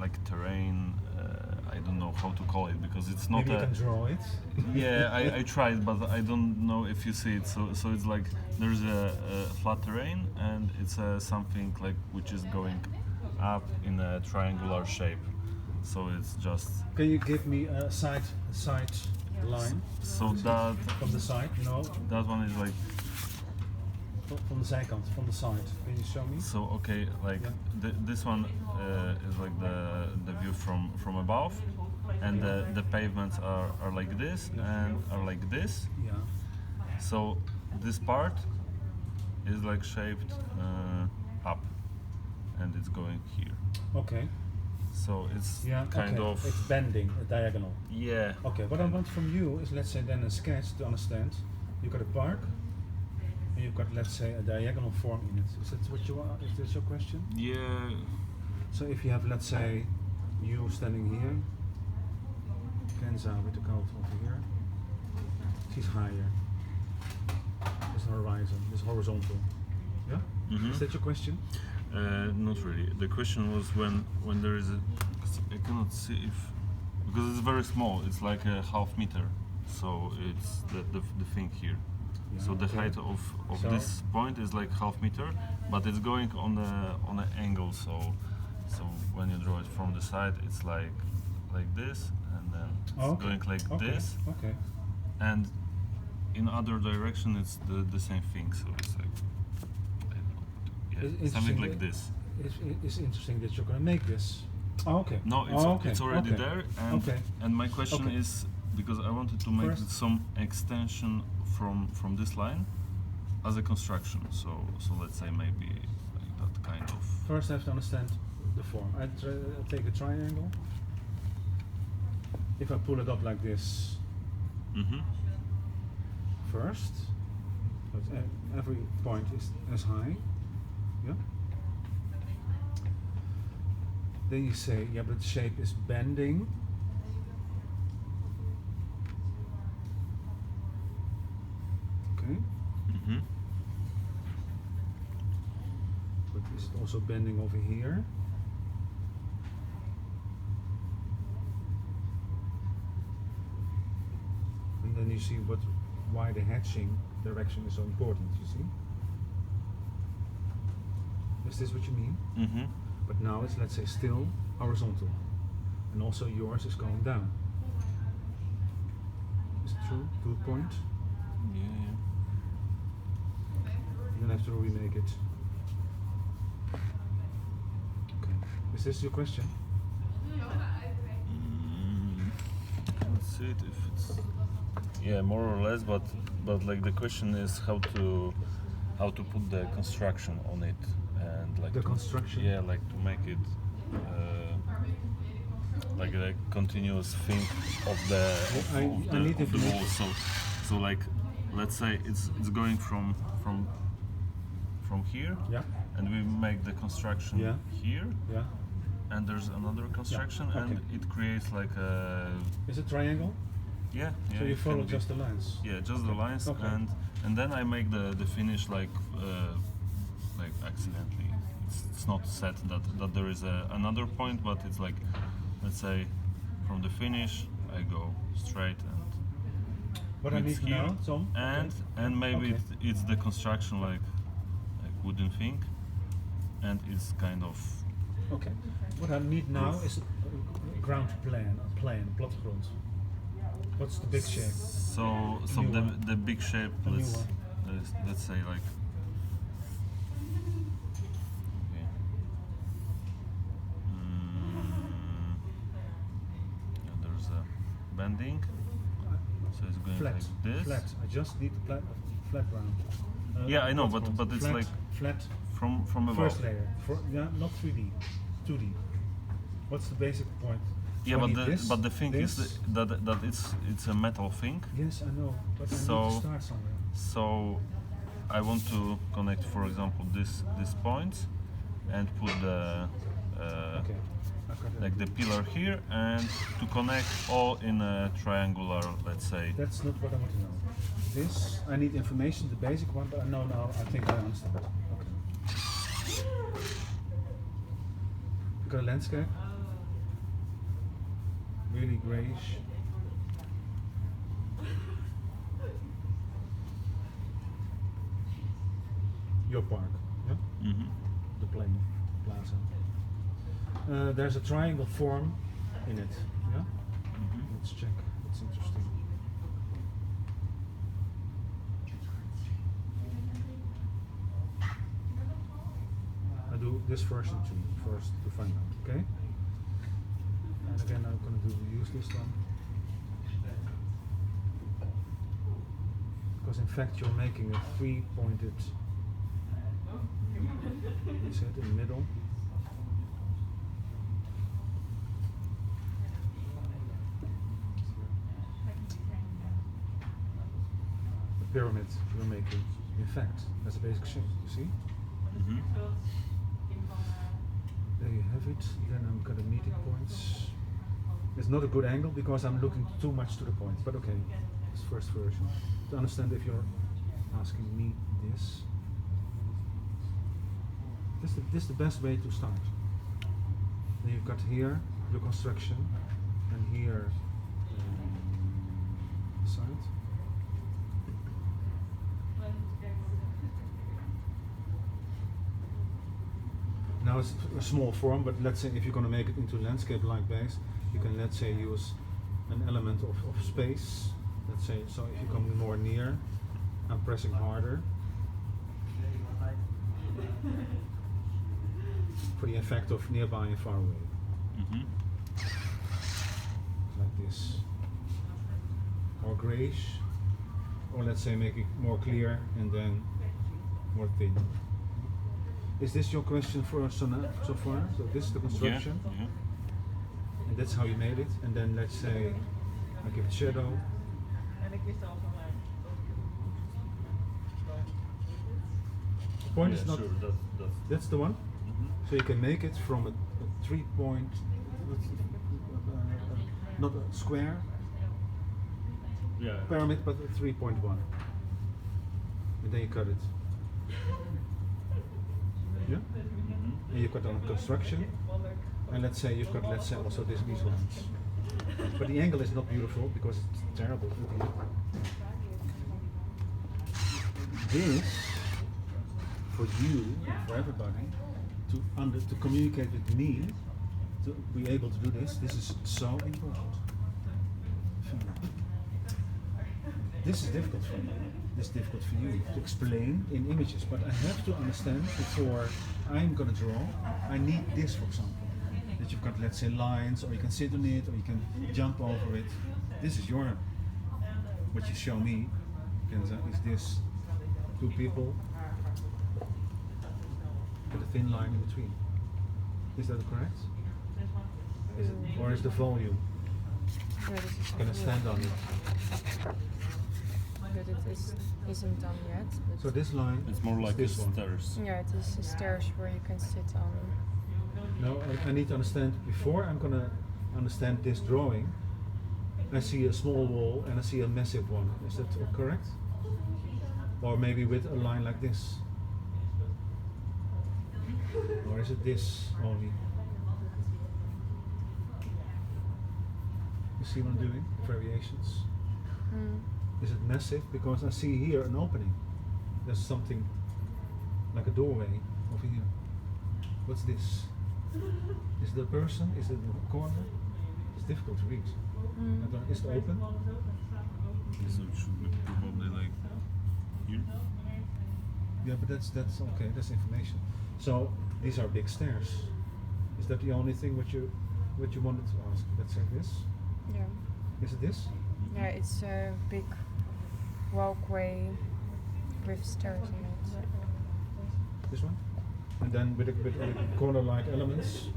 like terrain. I don't know how to call it because it's not Maybe you can draw it. yeah, I tried, but I don't know if you see it. So it's like there's a flat terrain, and it's something like which is going up in a triangular shape. So it's just Can you give me a side line? so that From the side? No, that one is like from the zijkant, from the side. Can you show me? so okay, like Yeah. this one is like the view from above, and the pavements are like this and are like this. Yeah. So this part is like shaped up, and it's going here. Okay. So it's Yeah. kind okay. of It's bending, a diagonal. yeah. Okay. What I want from you is, let's say, then a sketch to understand. You've got a park, and you've got, let's say, a diagonal form in it. Is that what you are? Is this your question? Yeah. So if you have, let's say, you standing here, Kenza with the coat over here, she's higher. This horizon, this horizontal. Yeah? Mhm. Is that your question? Not really. The question was when there is a. 'Cause I cannot see if because it's very small. It's like a half meter, so it's the thing here. Yeah, So the okay. height of So- this point is like half meter, but it's going on an angle. So when you draw it from the side, it's like this, and then it's Oh, okay. going like Okay. this, Okay. and in other direction it's the same thing. So it's like I don't know, It's yeah, something interesting like that- this. It's interesting that you're going to make this. Oh, okay. No, it's Oh, okay. it's already okay. there, and Okay. and my question Okay. is because I wanted to make First- some extension from this line as a construction. So let's say maybe like that kind of. First, I have to understand the form. I take a triangle. If I pull it up like this Mm-hmm. first, but every point is as high. Yeah. Then you say, yeah, but the shape is bending. Okay. Mm-hmm. But is it also bending over here? And then you see why the hatching direction is so important, you see? Is this what you mean? Mm-hmm. But now it's, let's say, still horizontal. And also yours is going down. Is it true? To a point? Yeah. Then I have to remake it. Okay. Is this your question? Let's see it if it's. Yeah, more or less, but like the question is how to put the construction on it and like The to- construction? Yeah, like to make it like a continuous thing of the I need of the information. wall. So like let's say it's going from here, Yeah. and we make the construction Yeah. here, Yeah. and there's another construction, okay. and it creates like a Is it triangle? yeah. So you it follow can be. just the lines? Yeah, just the lines, Okay. and then I make the finish like accidentally. It's not set that there is another point, but it's like, let's say, from the finish I go straight and What I it's need here, now, Tom? and maybe Okay. it's the construction like wooden thing, and it's kind of Okay. What I need now Roof. is a ground plan, plattegrond. What's the big shape? so new one. the big shape. A new Let's one. let's say like. Okay. Yeah, there's a bending, so it's going Flat. like this. Flat. I just need flat ground. Yeah, I know, but plattegrond. it's flat, like flat. from above. First layer. Yeah, not 3D. 2D. What's the basic point? Yeah, I but need the this, but the thing is this. that it's a metal thing. Yes, I know, but I need So- to start somewhere. So I want to connect, for example, this point and put the Okay. I've got it. like the pillar here, and to connect all in a triangular, let's say. That's not what I want to know. This, I need information, the basic one, but I know now, I think I understand. Okay. You got a landscape? really grayish. Your park, yeah? Mm-hmm. The plain plaza. There's a triangle form in it, yeah? Mm-hmm. Let's check, it's interesting. I do this version too, first to find out, okay? And again, I'm gonna use this one. Because in fact you're making a three-pointed, you see it in the middle. The pyramid you're making, in fact, that's a basic shape, you see? Mm-hmm. There you have it. Then I'm gonna meeting points. It's not a good angle because I'm looking too much to the point, but okay, it's first version. To understand if you're asking me this. This is the best way to start. Then you've got here your construction and here the side. Now it's a small form, but let's say if you're going to make it into landscape-like base, you can, let's say, use an element of space. Let's say, so if you come more near, I'm pressing harder for the effect of nearby and far away. Mm-hmm. Like this. Or grayish, or let's say make it more clear and then more thin. Is this your question for so far? So this is the construction, Yeah. and that's how you made it. And then let's say I give it shadow. The point is not. Sure, That's the one. Mm-hmm. So you can make it from a 3-point, not a square Yeah. pyramid, but a 3.1, and then you cut it. Yeah. Mm-hmm. And you've got on construction, and let's say you've got, let's say, also these lines. But the angle is not beautiful because it's terrible. This, for you and for everybody, to communicate with me, to be able to do this is so important. This is difficult for me. This is difficult for you to explain in images, but I have to understand before I'm going to draw. I need this, for example, that you've got, let's say, lines, or you can sit on it, or you can jump over it. This is your, what you show me, Kenza, is this two people with a thin line in between. Is that correct? Is it, or is the volume? Yeah, this is Can I stand on it? But it isn't done yet. But So this line It's more is like this one. stairs. yeah, it is stairs where you can sit on. No, I need to understand, before I'm gonna understand this drawing, I see a small wall and I see a massive one. Is that correct? Or maybe with a line like this? Or is it this only? You see what I'm doing? Variations. Mm. Is it massive? Because I see here an opening. There's something like a doorway over here. What's this? Is it a person? Is it a corner? It's difficult to read. I don't, is it open? So it should be probably like here. Yeah, but that's okay. That's information. So these are big stairs. Is that the only thing what you wanted to ask? Let's say this. Yeah. Is it this? Yeah, it's a big walkway with stairs in it. This one? And then with corner-like elements,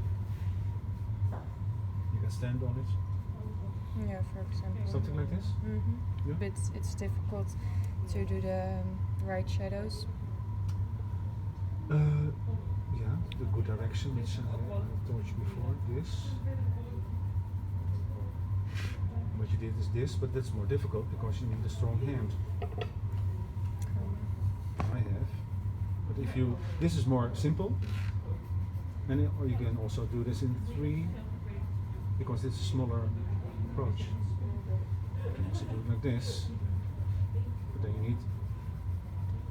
you can stand on it. Yeah, for example. Something like this. Yeah. But it's difficult to do the right shadows. Yeah, the good direction, which I told you before. This. What you did is this, but that's more difficult because you need a strong hand. I have. But if you, this is more simple, and or you can also do this in 3, because it's a smaller approach. You can also do it like this, but then you need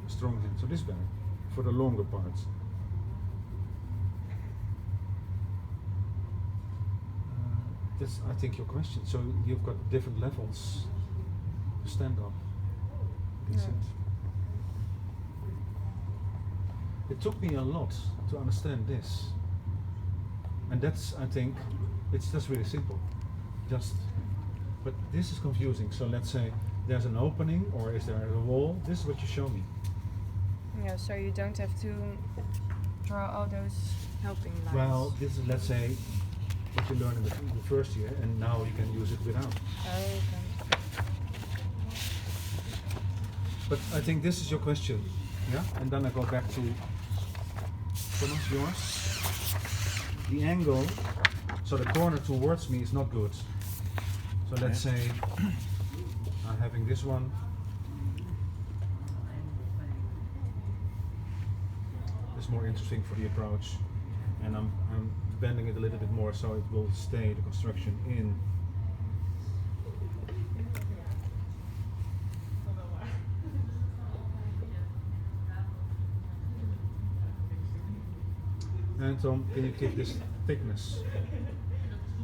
a strong hand. So this better for the longer parts. That's, I think, your question. So you've got different levels to stand up. That's Yeah. it. It took me a lot to understand this. And that's, I think, it's just really simple. But this is confusing. So let's say there's an opening, or is there a wall? This is what you show me. Yeah, so you don't have to draw all those helping lines. Well, this is, let's say, what you learned in the first year, and now you can use it without. Okay. But I think this is your question, yeah? And then I go back to Thomas, yours. The angle, so the corner towards me is not good. So let's say I'm having this one. It's more interesting for the approach, and I'm bending it a little bit more so it will stay the construction in. And Tom, can you give this thickness?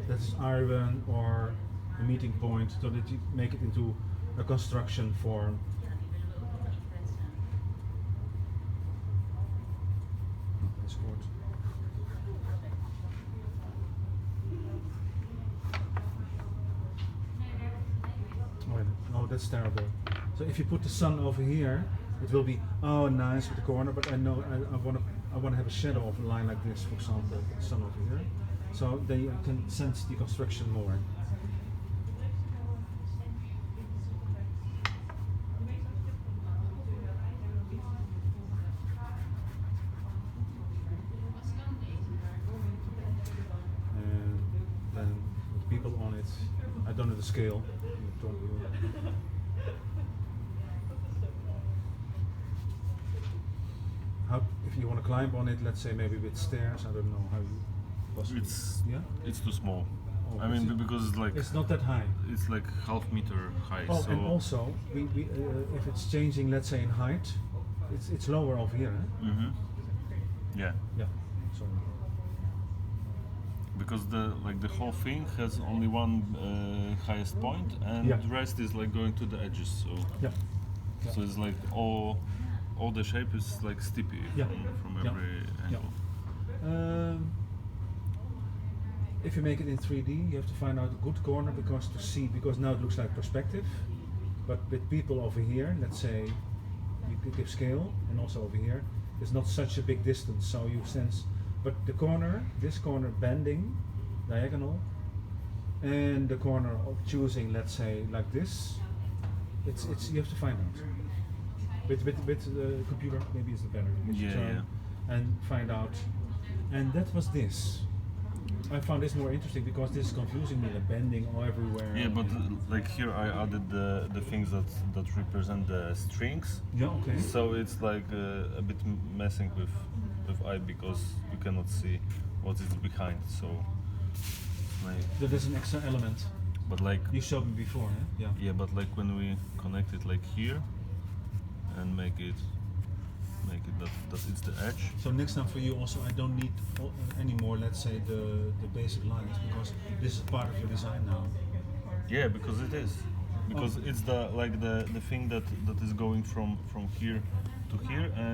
That is iron or a meeting point, so that you make it into a construction form. Oh, that's good. Oh, that's terrible. So if you put the sun over here, it will be nice with the corner. But I know I want to have a shadow of a line like this, for example, the sun over here. So then you can sense the construction more. And then with people on it, I don't know the scale. How, if you want to climb on it, let's say maybe with stairs, I don't know how you possibly. It's too small. Oh, I mean, because it's like it's not that high. it's like half meter high. Oh, so and also, we if it's changing, let's say in height, it's lower over here. Eh? yeah, Yeah. Sorry. because the whole thing has only one highest point, and Yeah. the rest is like going to the edges. So Yeah. so it's like all the shape is like steepy Yeah. from Yeah. every angle. If you make it in 3D, you have to find out a good corner because now it looks like perspective. But with people over here, let's say you could give scale, and also over here, there's not such a big distance, so you sense. But the corner, this corner bending, diagonal, and the corner of choosing, let's say like this, it's you have to find out. With the computer, maybe it's the better. Yeah. And find out. And that was this. I found this more interesting because this is confusing me, the bending all everywhere. Yeah, but like here I added the things that represent the strings. Yeah, okay. So it's like a bit messing with eye because you cannot see what is behind. So like, So there's an extra element. but like You showed me before, eh? Yeah. yeah, but like when we connect it like here and make it that it's the edge. So next time for you also, I don't need anymore, let's say, the basic lines because this is part of your design now. Yeah, because it is. Because it's the thing that is going from here to here, and